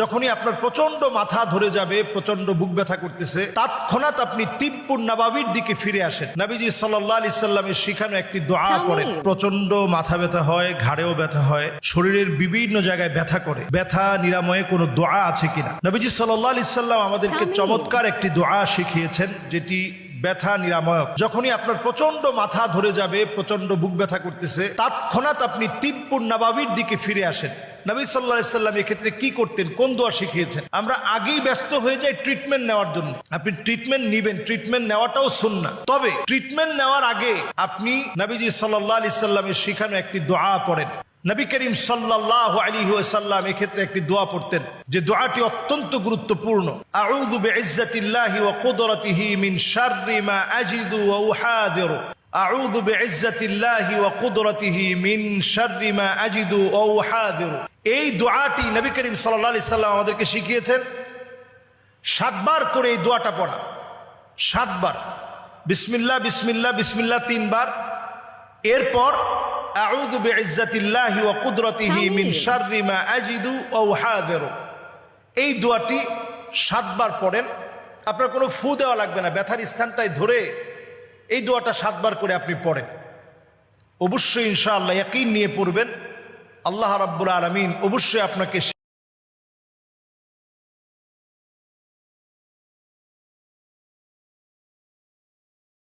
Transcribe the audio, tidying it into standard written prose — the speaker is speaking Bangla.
যখনই আপনার প্রচন্ড মাথা ধরে যাবে, প্রচন্ড বুক ব্যথা করতেছে, তৎক্ষণাৎ আপনি তিব্বুন নবাবির দিকে ফিরে আসেন। নবীজি সাল্লাল্লাহু আলাইহি সাল্লামের শিখানো একটি দোয়া পড়েন। প্রচন্ড মাথা ব্যথা হয়, ঘাড়েও ব্যথা হয়, শরীরের বিভিন্ন জায়গায় ব্যথা করে, ব্যথা নিরাময়ে কোনো দোয়া আছে কিনা? নবীজি সাল্লাল্লাহু আলাইহি সাল্লাম আমাদেরকে চমৎকার একটি দোয়া শিখিয়েছেন, যেটি ব্যথা নিরাময়ক। যখনই আপনার প্রচন্ড মাথা ধরে যাবে, প্রচন্ড বুক ব্যথা করতেছে, তৎক্ষণাৎ আপনি তিব্বুন নবাবির দিকে ফিরে আসেন। নবী সাল্লাল্লাহু আলাইহি সাল্লাম এক্ষেত্রে কি করতেন, কোন দোয়া শিখিয়েছেন? আমরা আগেই ব্যস্ত হয়ে যাই ট্রিটমেন্ট নেওয়ার জন্য। আপনি ট্রিটমেন্ট নিবেন, ট্রিটমেন্ট নেওয়াটাও সুন্নাহ। তবে ট্রিটমেন্ট নেওয়ার আগে আপনি নবীজি সাল্লাল্লাহু আলাইহি সাল্লামের শিখানো একটি দোয়া পড়েন। নবী করিম সাল্লাল্লাহু আলাইহি ওয়াসাল্লাম এক্ষেত্রে একটি দোয়া পড়তেন, যে দোয়াটি অত্যন্ত গুরুত্বপূর্ণ। আউযু বিইজ্জাতিল্লাহি ওয়া কুদরাতিহি মিন শাররি মা আজিদু ওয়া উহাদিরু। আউযু বিইজ্জাতিল্লাহি ওয়া কুদরাতিহি মিন শাররি মা আজিদু ওয়া উহাদিরু। এই দোয়াটি নবী করিম সাল্লাল্লাহু আলাইহি সাল্লাম আমাদেরকে শিখিয়েছেন। 7 বার করে এই দোয়াটা পড়া, 7 বার। বিসমিল্লাহ বিসমিল্লাহ বিসমিল্লাহ 3 বার। এরপর আউযু বিইজ্জাতিল্লাহি ওয়া কুদরাতিহি মিন শাররি মা আজিদু ওয়া উহাদিরু। এই দোয়াটি 7 বার পড়েন। আপনার কোনো ফু দেওয়া লাগবে না, ব্যথার স্থানটায় ধরে এই দোয়াটা 7 বার করে আপনি পড়েন। অবশ্যই ইনশাআল্লাহ ইয়াকিন নিয়ে পড়বেন। আল্লাহ রাব্বুল আলামিন অবশ্যই আপনাকে